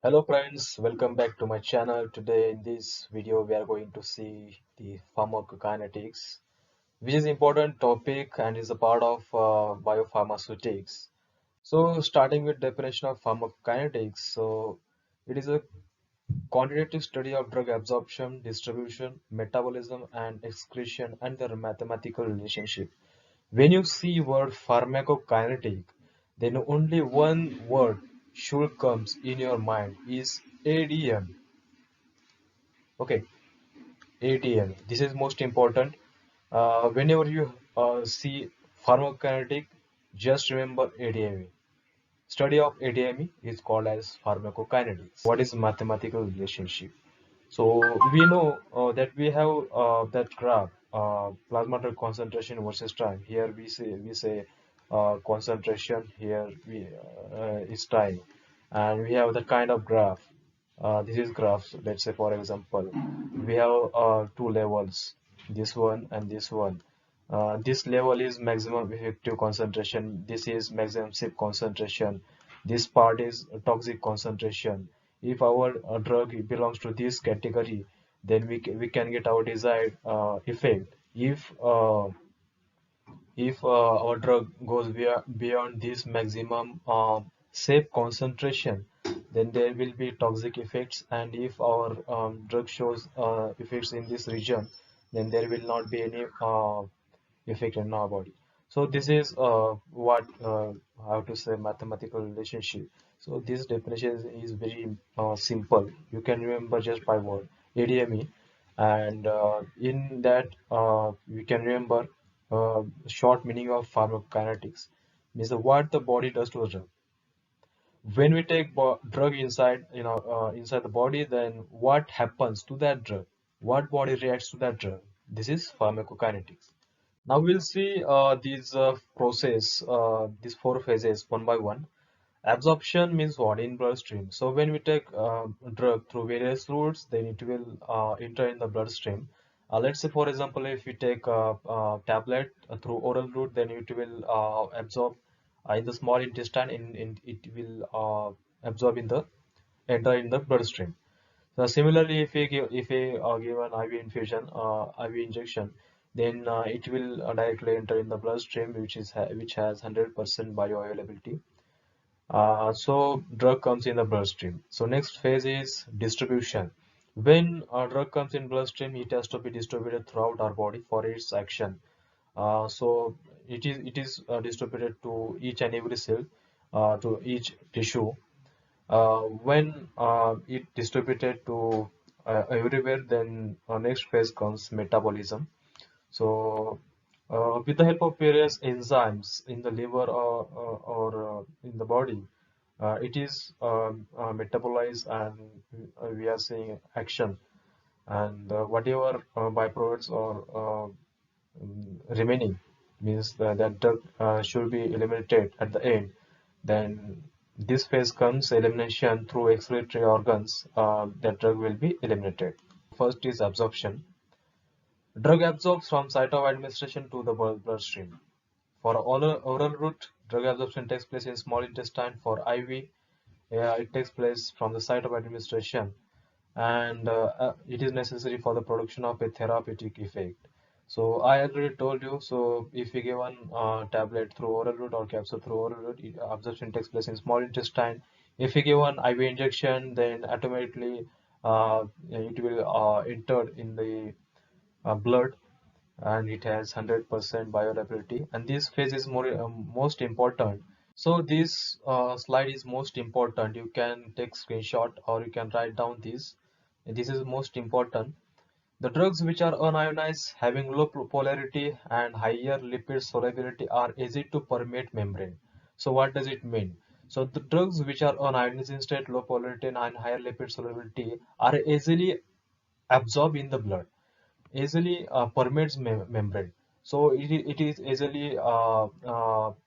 Hello friends, welcome back to my channel. Today in this video we are going to see the pharmacokinetics, which is important topic and is a part of biopharmaceutics. So starting with definition of pharmacokinetics, so it is a quantitative study of drug absorption, distribution, metabolism and excretion and their mathematical relationship. When you see word pharmacokinetic, then only one word should comes in your mind is ADM. Okay, ADM. This is most important. Whenever you see pharmacokinetic, just remember ADME. Study of ADME is called as pharmacokinetics. What is mathematical relationship? So we know that we have that graph, plasma drug concentration versus time. Here we say concentration. Here we is time, and we have the kind of graph. This is graphs. Let's say for example, we have two levels, this one and this one. This level is maximum effective concentration. This is maximum safe concentration. This part is toxic concentration. If our drug belongs to this category, then we can get our desired effect. If our drug goes beyond this maximum safe concentration, then there will be toxic effects, and if our drug shows effects in this region, then there will not be any effect in our body. So this is what I have to say mathematical relationship. So this definition is very simple. You can remember just by word ADME, and in that we can remember short meaning of pharmacokinetics means what the body does to the drug. When we take drug inside, inside the body, then what happens to that drug? What body reacts to that drug? This is pharmacokinetics. Now we'll see these process, these four phases one by one. Absorption means what in bloodstream. So when we take drug through various routes, then it will enter in the bloodstream. Let's say, for example, if we take a tablet through oral route, then it will absorb in the small intestine. In it will absorb in the enter in the bloodstream. So similarly, if we give an IV infusion, IV injection, then it will directly enter in the bloodstream, which has 100% bioavailability. So drug comes in the bloodstream. So next phase is distribution. When a drug comes in bloodstream, it has to be distributed throughout our body for its action. So it is distributed to each and every cell, to each tissue. When it distributed to everywhere, then next phase comes metabolism. So with the help of various enzymes in the liver or in the body, it is metabolized, and we are seeing action, and whatever byproducts are remaining means that drug should be eliminated at the end. Then this phase comes elimination through excretory organs. That drug will be eliminated. First is absorption. Drug absorbs from site of administration to the bloodstream. For oral route, drug absorption takes place in small intestine. For IV, it takes place from the site of administration, and it is necessary for the production of a therapeutic effect. So I already told you. So if we give one tablet through oral route or capsule through oral route, absorption takes place in small intestine. If we give one IV injection, then automatically it will enter in the blood, and it has 100% bioavailability, and this phase is most important. So this slide is most important. You can take screenshot or you can write down this is most important. The drugs which are unionized, having low polarity and higher lipid solubility, are easy to permeate membrane. So what does it mean? So the drugs which are unionized in state, low polarity and higher lipid solubility, are easily absorbed in the blood, easily permeates membrane. So it is easily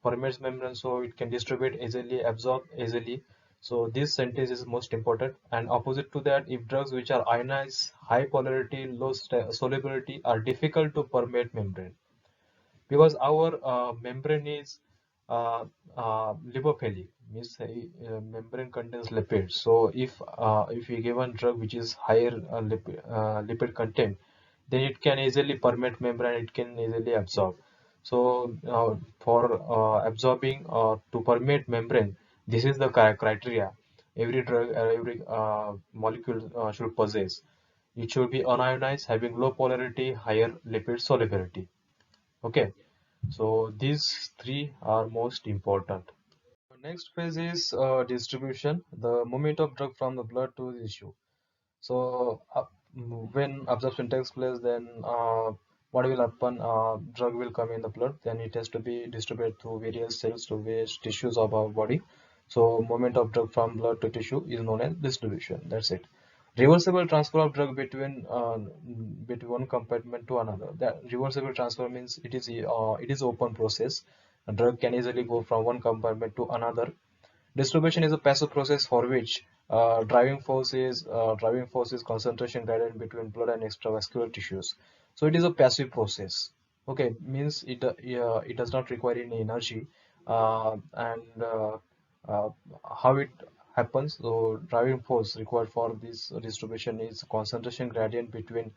permeates membrane, so it can distribute easily, absorb easily. So this sentence is most important. And opposite to that, if drugs which are ionized, high polarity, low solubility, are difficult to permeate membrane, because our membrane is lipophilic. means membrane contains lipids. So if we given drug which is higher lipid content, then it can easily permeate membrane, it can easily absorb. So for absorbing to permeate membrane, this is the criteria every drug every molecule should possess. It should be unionized, having low polarity, higher lipid solubility. Okay, so these three are most important. Next phase is distribution, the movement of drug from the blood to the tissue. So when absorption takes place, then what will happen? Drug will come in the blood, then it has to be distributed through various cells to various tissues of our body. So movement of drug from blood to tissue is known as distribution. That's it. Reversible transfer of drug between one compartment to another. That reversible transfer means it is open process. A drug can easily go from one compartment to another. Distribution is a passive process for which driving force is concentration gradient between blood and extravascular tissues. So it is a passive process. Okay, means it does not require any energy, and uh, how it happens. So driving force required for this distribution is concentration gradient between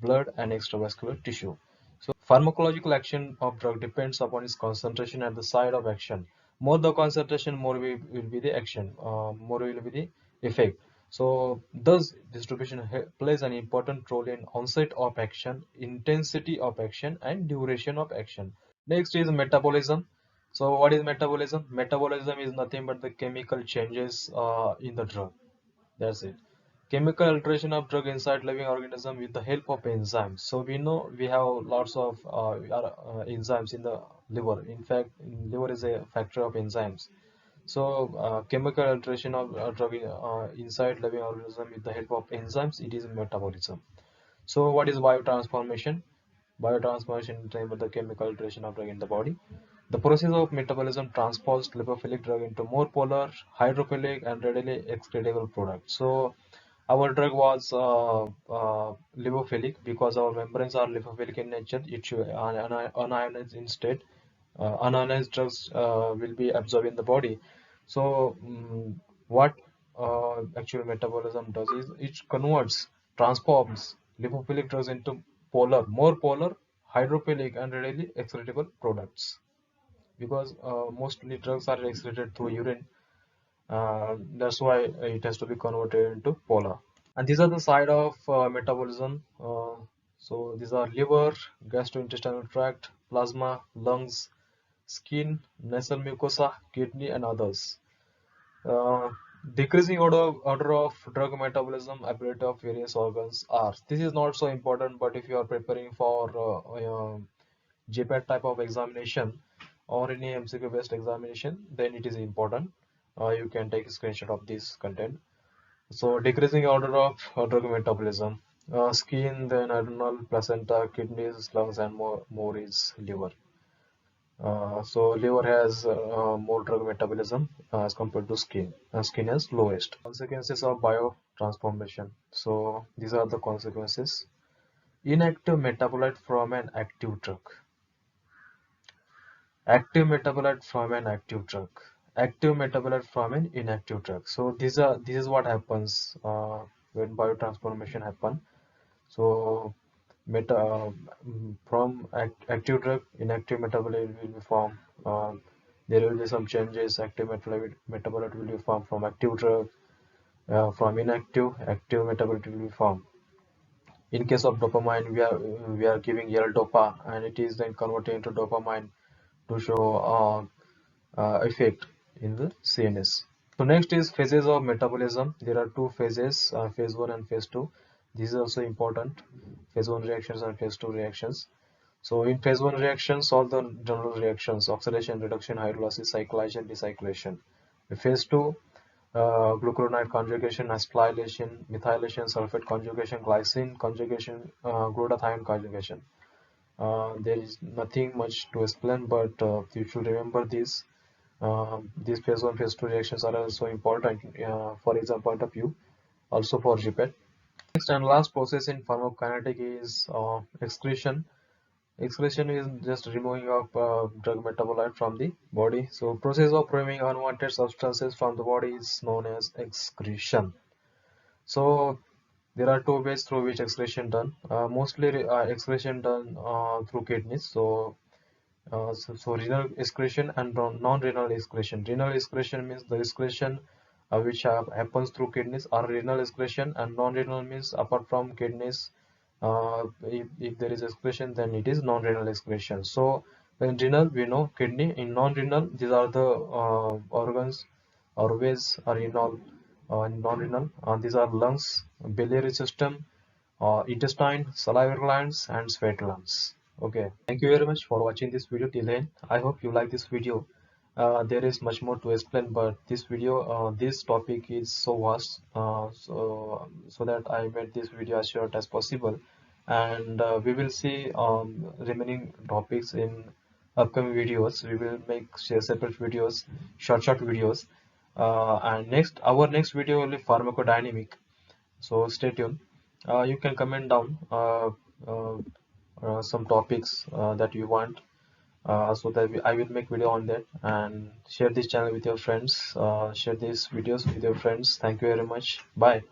blood and extravascular tissue. So pharmacological action of drug depends upon its concentration at the site of action. More the concentration, more will be the action, more will be the effect. So thus distribution plays an important role in onset of action, intensity of action, and duration of action. Next is metabolism. So what is metabolism? Metabolism is nothing but the chemical changes in the drug. That's it. Chemical alteration of drug inside living organism with the help of enzymes. So we know we have lots of enzymes in the liver. In fact, liver is a factory of enzymes. So chemical alteration of drug inside living organism with the help of enzymes, it is metabolism. So what is biotransformation? Biotransformation is the chemical alteration of drug in the body. The process of metabolism transfers lipophilic drug into more polar, hydrophilic, and readily excretable products. So our drug was lipophilic because our membranes are lipophilic in nature. It should unionized instead. Unionized drugs will be absorbed in the body. So what actual metabolism does is it transforms lipophilic drugs into more polar, hydrophilic, and readily excretable products. Because mostly drugs are excreted through urine, that's why it has to be converted into polar. And these are the side of metabolism. So these are liver, gastrointestinal tract, plasma, lungs, skin, nasal mucosa, kidney, and others. Uh, Decreasing order of drug metabolism ability of various organs are. This is not so important, but if you are preparing for JPAT type of examination or any MCQ based examination, then it is important. You can take a screenshot of this content. So decreasing order of drug metabolism, skin, then adrenal, placenta, kidneys, lungs, and more is liver. So liver has more drug metabolism as compared to skin. Skin has lowest. Consequences of biotransformation. So these are the consequences. Inactive metabolite from an active drug. Active metabolite from an active drug. Active metabolite from an inactive drug. So this is what happens when biotransformation happen. So meta from active drug, inactive metabolite will be formed. There will be some changes. Active metabolite will be formed from active drug. From inactive, active metabolite will be formed. In case of dopamine, we are giving L-dopa, and it is then converted into dopamine to show effect in the CNS. So next is phases of metabolism. There are two phases, phase 1 and phase 2. This is also important. Phase 1 reactions and phase 2 reactions. So in phase 1 reactions, all the general reactions: oxidation, reduction, hydrolysis, cyclization, decyclation. In phase 2, glucuronide conjugation, acetylation, methylation, sulfate conjugation, glycine conjugation, glutathione conjugation. There is nothing much to explain, but you should remember this. These phase 1, phase 2 reactions are also important for exam point of view, also for GPAT. Next and last process in pharmacokinetic is excretion. Excretion is just removing of drug metabolite from the body. So process of removing unwanted substances from the body is known as excretion. So there are two ways through which excretion done. Mostly excretion done through kidneys. So renal excretion and non-renal excretion. Renal excretion means the excretion which happens through kidneys, or renal excretion, and non-renal means apart from kidneys, if there is excretion, then it is non-renal excretion. So in renal, we know kidney. In non-renal, these are the organs or ways are non-renal. These are lungs, biliary system, intestine, salivary glands, and sweat glands. Okay, thank you very much for watching this video till end. I hope you like this video. There is much more to explain, but this topic is so vast, so that I made this video as short as possible, and we will see remaining topics in upcoming videos. We will make separate videos, short videos, and our next video will be pharmacodynamic. So stay tuned. You can comment down uh, some topics that you want, so that I will make video on that, and share this channel with your friends. Share these videos with your friends. Thank you very much. Bye.